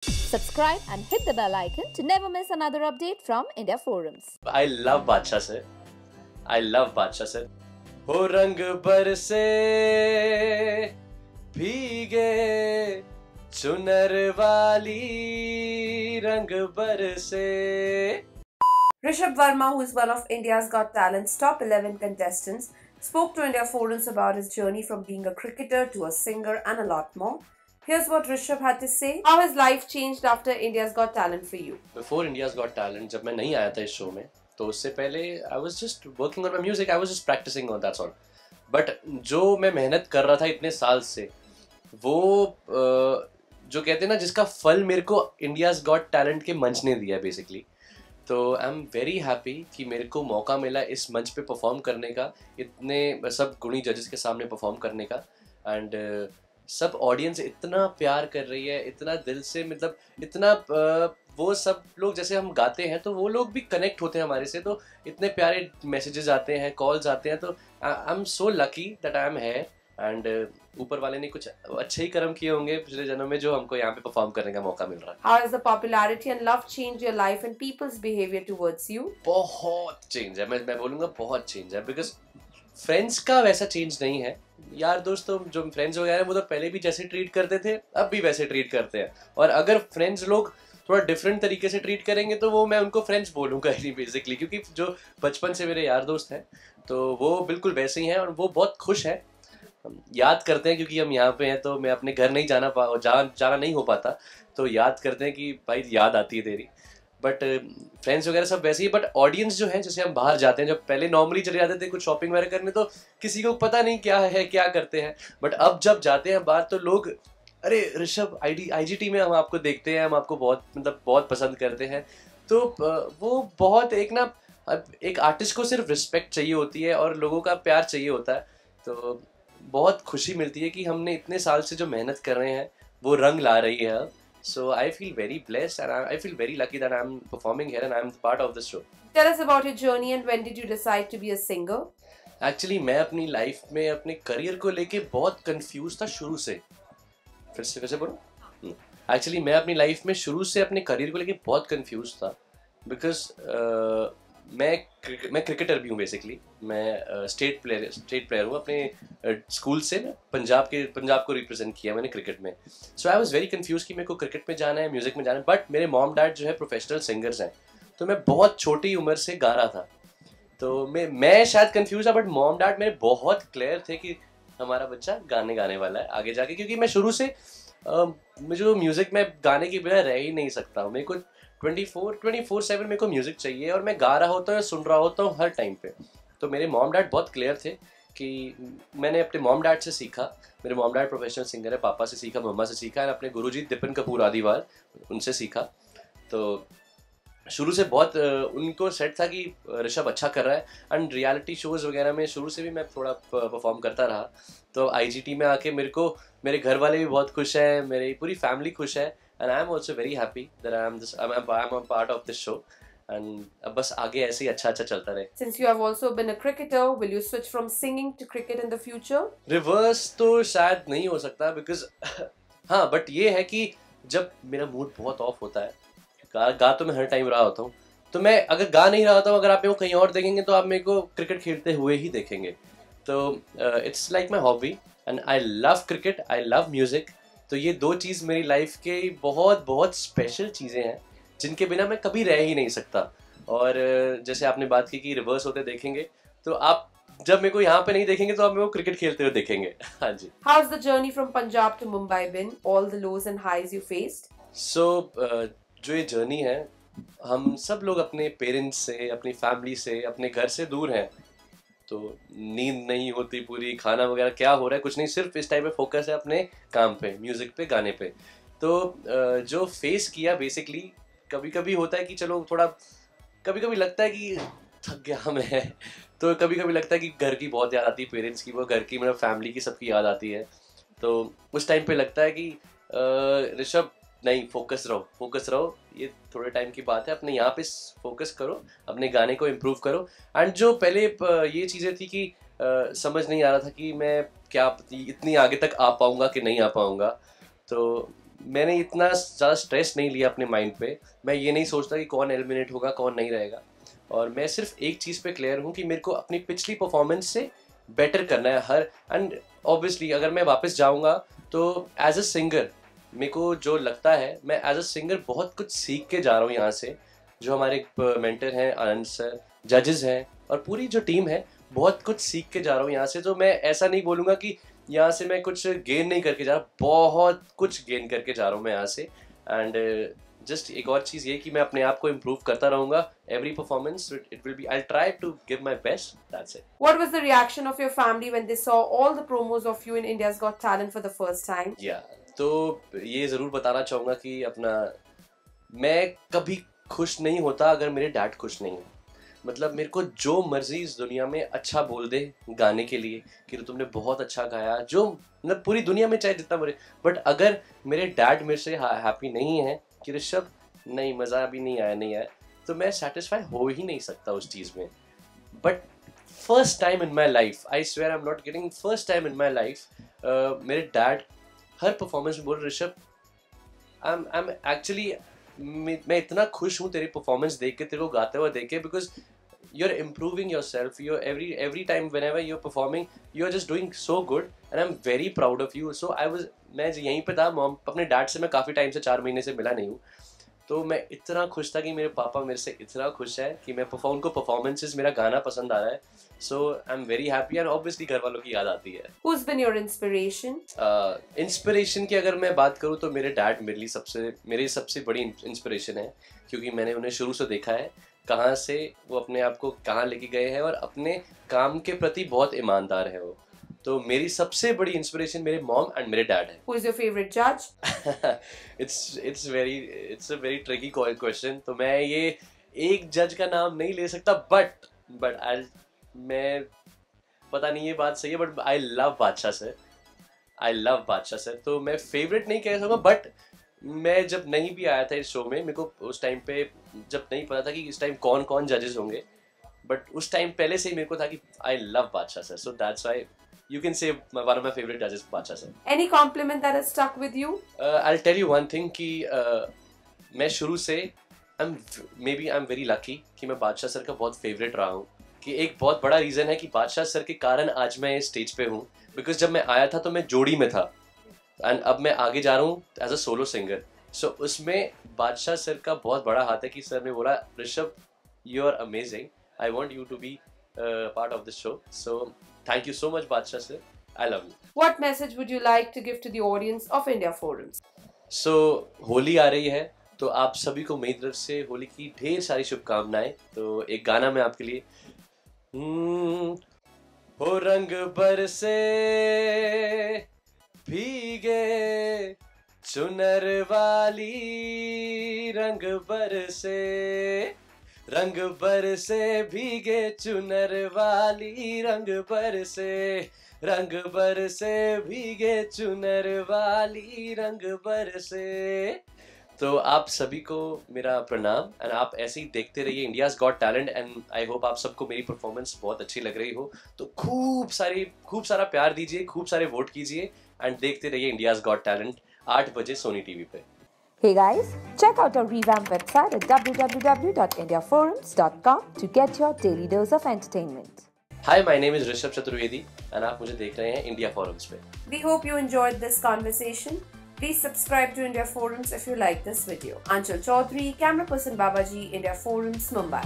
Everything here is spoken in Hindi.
Subscribe and hit the bell icon to never miss another update from India Forums. I love Badshah sir. I love Badshah sir. हो रंग बरसे भीगे चुनर वाली रंग बरसे. Rishabh Verma, who is one of India's Got Talent's top 11 contestants, spoke to India Forums about his journey from being a cricketer to a singer and a lot more. Here's what Rishabh had to say. How has life changed after India's Got Talent for you? Before India's Got Talent, जब मैं नहीं आया था इस शो में, तो उससे पहले I was just working on my music, I was just practicing on that's all. But जो मैं मेहनत कर रहा था इतने साल से, वो जो कहते हैं ना जिसका फल मेरे को India's Got Talent के मंच ने दिया बेसिकली. तो आई एम वेरी हैप्पी कि मेरे को मौका मिला इस मंच पे परफॉर्म करने का, इतने सब गुणी जजेस के सामने परफॉर्म करने का. एंड सब ऑडियंस इतना प्यार कर रही है, इतना दिल से, मतलब इतना वो सब लोग जैसे हम गाते हैं तो वो लोग भी कनेक्ट होते हैं हमारे से, तो इतने प्यारे मैसेजेस आते हैं, कॉल्स आते हैं. तो I am so lucky that I am here. And ऊपर वाले ने कुछ अच्छे ही कर्म किए होंगे पिछले जन्म में जो हमको यहाँ पे परफॉर्म करने का मौका मिल रहा है. How has the popularity and love changed your life and people's behavior towards you? बहुत चेंज है, मैं बोलूँगा बहुत चेंज है. बिकॉज फ्रेंड्स का वैसा चेंज नहीं है. यार दोस्तों जो फ्रेंड्स वगैरह हैं वो तो पहले भी जैसे ट्रीट करते थे अब भी वैसे ट्रीट करते हैं. और अगर फ्रेंड्स लोग थोड़ा डिफरेंट तरीके से ट्रीट करेंगे तो वो मैं उनको फ्रेंड्स बोलूँगा ही नहीं बेसिकली, क्योंकि जो बचपन से मेरे यार दोस्त हैं तो वो बिल्कुल वैसे ही हैं और वो बहुत खुश हैं. याद करते हैं क्योंकि हम यहाँ पे हैं तो मैं अपने घर नहीं जाना नहीं हो पाता, तो याद करते हैं कि भाई याद आती है तेरी. बट फ्रेंड्स वगैरह सब वैसे ही. बट ऑडियंस जो है, जैसे हम बाहर जाते हैं, जब पहले नॉर्मली चले जाते थे कुछ शॉपिंग वगैरह करने तो किसी को पता नहीं क्या है क्या करते हैं. बट अब जब जाते हैं बाहर तो लोग, अरे ऋषभ IGT में हम आपको देखते हैं, हम आपको बहुत पसंद करते हैं. तो वो बहुत एक आर्टिस्ट को सिर्फ रिस्पेक्ट चाहिए होती है और लोगों का प्यार चाहिए होता है. तो बहुत खुशी मिलती है कि हमने इतने साल से जो मेहनत कर रहे हैं वो रंग ला रही है. So I feel very blessed and I feel very lucky that I'm performing here and I'm part of this show. Tell us about your journey and when did you decide to be a singer? Actually मैं अपनी लाइफ में अपने करियर को लेके बहुत कंफ्यूज था शुरू से. फिर से कैसे बोलूं? Actually मैं अपनी लाइफ में शुरू से अपने करियर को लेके बहुत कंफ्यूज था. बिकॉज मैं क्रिकेटर भी हूँ बेसिकली. मैं स्टेट प्लेयर हूँ. अपने स्कूल से मैं पंजाब को रिप्रेजेंट किया मैंने क्रिकेट में. सो आई वाज वेरी कंफ्यूज कि मेरे को क्रिकेट में जाना है, म्यूजिक में जाना है. बट मेरे मॉम डैड जो है प्रोफेशनल सिंगर्स हैं, तो मैं बहुत छोटी उम्र से गा रहा था. तो मैं शायद कंफ्यूज था, बट मॉम डैड मेरे बहुत क्लियर थे कि हमारा बच्चा गाने वाला है आगे जाके. क्योंकि मैं शुरू से मुझे म्यूजिक में गाने के बिना रह ही नहीं सकता हूँ. मेरे को 24/7 मेरे को म्यूजिक चाहिए और मैं गा रहा होता हूँ, सुन रहा होता हूँ हर टाइम पे. तो मेरे मॉम डैड बहुत क्लियर थे कि मैंने अपने मॉम डैड से सीखा. मेरे मॉम डैड प्रोफेशनल सिंगर है, पापा से सीखा, मम्मा से सीखा, और अपने गुरुजी दिपिन कपूर आदिवाल उनसे सीखा. तो शुरू से बहुत उनको सेट था कि ऋषभ अच्छा कर रहा है. एंड रियलिटी शोज़ वगैरह में शुरू से भी मैं थोड़ा परफॉर्म करता रहा. तो IGT में आके मेरे घर वाले भी बहुत खुश हैं, मेरी पूरी फैमिली खुश है. And I am also very happy that I'm a part of this show. And अब बस आगे ऐसे ही अच्छा चलता रहे. Since you have also been a cricketer, will you switch from singing to cricket in the future? Reverse तो शायद नहीं हो सकता because हाँ, बट ये है कि जब मेरा मूड बहुत ऑफ होता है, गा तो मैं हर टाइम रहा होता हूँ, तो मैं अगर गा नहीं रहा होता हूँ, अगर आप मेरे को कहीं और देखेंगे तो आप मेरे को क्रिकेट खेलते हुए ही देखेंगे. तो it's like my hobby and I love cricket, I love music. तो ये दो चीज़ मेरी लाइफ के बहुत स्पेशल चीज़ें हैं जिनके बिना मैं कभी रह ही नहीं सकता. और जैसे आपने बात की कि रिवर्स होते देखेंगे, तो आप जब मेरे को यहाँ पे नहीं देखेंगे तो आप मेरे को क्रिकेट खेलते हुए देखेंगे. हाँ जी. How's the journey from Punjab to Mumbai been? All the lows and highs you faced? So जो ये जर्नी है, हम सब लोग अपने पेरेंट्स से, अपनी फैमिली से, अपने घर से दूर हैं. तो नींद नहीं होती पूरी, खाना वगैरह क्या हो रहा है कुछ नहीं, सिर्फ इस टाइम पे फोकस है अपने काम पे, म्यूज़िक पे, गाने पे. तो जो फेस किया बेसिकली, कभी होता है कि चलो थोड़ा, कभी लगता है कि थक गया मैं. तो कभी लगता है कि घर की बहुत याद आती है, पेरेंट्स की, वो घर की, मतलब फैमिली की, सबकी याद आती है. तो उस टाइम पे लगता है कि ऋषभ नहीं, फोकस रहो, ये थोड़े टाइम की बात है, अपने यहाँ पे फोकस करो, अपने गाने को इम्प्रूव करो. एंड जो पहले ये चीज़ें थी कि समझ नहीं आ रहा था कि मैं क्या इतनी आगे तक आ पाऊँगा कि नहीं आ पाऊँगा. तो मैंने इतना ज़्यादा स्ट्रेस नहीं लिया अपने माइंड पे। मैं ये नहीं सोचता कि कौन एलिमिनेट होगा कौन नहीं रहेगा, और मैं सिर्फ एक चीज़ पे क्लियर हूँ कि मेरे को अपनी पिछली परफॉर्मेंस से बेटर करना है हर। एंड ऑब्वियसली अगर मैं वापस जाऊँगा तो एज अ सिंगर मेरे को जो लगता है, मैं एज अ सिंगर बहुत कुछ सीख के जा रहा हूँ यहाँ से। जो हमारे मेंटर हैं आनंद सर, जजेस हैं और पूरी जो टीम है, बहुत कुछ सीख के जा रहा हूँ यहाँ से। तो मैं ऐसा नहीं बोलूँगा कि यहाँ से मैं कुछ गेन नहीं करके जा रहा, बहुत कुछ गेन करके जा रहा हूँ मैं यहाँ से। एंड जस्ट एक और चीज़ ये कि मैं अपने आप को इम्प्रूव करता रहूँगा every performance. It will be, I try to give my best, that's it. What was the reaction of your family when they saw all the promos of you in India's Got Talent for the first time? तो ये ज़रूर बताना चाहूँगा कि अपना, मैं कभी खुश नहीं होता अगर मेरे डैड खुश नहीं हो। मतलब मेरे को जो मर्जी इस दुनिया में अच्छा बोल दे गाने के लिए कि तुमने बहुत अच्छा गाया, जो मतलब पूरी दुनिया में चाहे जितना बोले, बट अगर मेरे डैड मेरे से हैप्पी नहीं है कि ऋषभ नहीं मज़ा अभी नहीं आया, तो मैं सेटिस्फाई हो ही नहीं सकता उस चीज़ में। But first time in my life, I swear I am not kidding, first time in my life मेरे डैड हर परफॉर्मेंस में बोल, ऋषभ आई एम एक्चुअली, मैं इतना खुश हूँ तेरी परफॉर्मेंस देख के, तेरे को गाते हुए देख के, because you are improving yourself, you every time whenever you are performing you are just doing so good and I am very proud of you. So मैं यहीं पे था, मॉम अपने डैड से मैं काफ़ी टाइम से 4 महीने से मिला नहीं हूँ, तो मैं इतना खुश था कि मेरे पापा मेरे से इतना खुश है कि मैं उनको परफॉर्मेंसेस, मेरा गाना पसंद आ रहा है। So I am very happy and obviously घर वालों की याद आती है। Who's been your inspiration? Inspiration की अगर मैं बात करूँ तो मेरे डैड मेरी सबसे बड़ी इंस्पिरेशन है, क्योंकि मैंने उन्हें शुरू से देखा है कहाँ से वो अपने आप को कहाँ लेके गए हैं और अपने काम के प्रति बहुत ईमानदार है वो। तो मेरी सबसे बड़ी इंस्पिरेशन मेरे मॉम एंड मेरे डैड है। Who is your favorite judge? it's a very tricky question। तो मैं ये एक जज का नाम नहीं ले सकता, बट मैं पता नहीं ये बात सही है, बट आई लव बादशाह सर। तो मैं फेवरेट नहीं कह सकूँगा, बट मैं जब नहीं भी आया था इस शो में, मेरे को उस टाइम पे जब नहीं पता था कि इस टाइम कौन कौन जजेस होंगे, बट उस टाइम पहले से ही मेरे को था कि आई लव बादशाह sir. So that's why you can say one of my favorite judges बादशाह sir. Any compliment that has stuck with you? I'll tell you one thing कि मैं शुरू से I'm very lucky कि मैं बादशाह सर का बहुत फेवरेट रहा हूँ। कि एक बहुत बड़ा रीज़न है कि बादशाह सर के कारण आज मैं इस स्टेज पे हूँ, बिकॉज जब मैं आया था तो मैं जोड़ी में था एंड अब मैं आगे जा रहा हूँ एज अ सोलो सिंगर। सो उसमें बादशाह सर का बहुत बड़ा हाथ है कि सर ने बोला, Rishabh you are amazing, I want you to be part of this show. So thank you so much बादशाह sir, I love you। What message would you like to give to the audience of India Forums? So Holi आ रही है, तो आप सभी को मेरी तरफ से होली की ढेर सारी शुभकामनाएं। तो एक गाना मैं आपके लिए, हो रंग बरसे भीगे चुनर वाली, रंग बरसे भीगे चुनर वाली, रंग बरसे भीगे चुनर वाली, रंग बरसे। तो आप सभी को मेरा प्रणाम एंड आप ऐसे ही देखते रहिए India's got talent and I hope आप सबको मेरी परफॉर्मेंस बहुत अच्छी लग रही हो। तो खूब सारा प्यार दीजिए, खूब सारे वोट कीजिए एंड देखते रहिए इंडियाज़ गॉट टैलेंट 8 बजे सोनी टीवी पे। Hey guys, check out our revamped website at www.indiaforums.com to get your daily dose of entertainment. Hi, my name is Rishabh Chaturvedi and आप मुझे देख रहे हैं इंडिया फोरम्स पे। We hope you enjoyed this conversation. Please subscribe to India Forums if you like this video. Anshul Chaudhary, camera person Babaji, India Forums, Mumbai.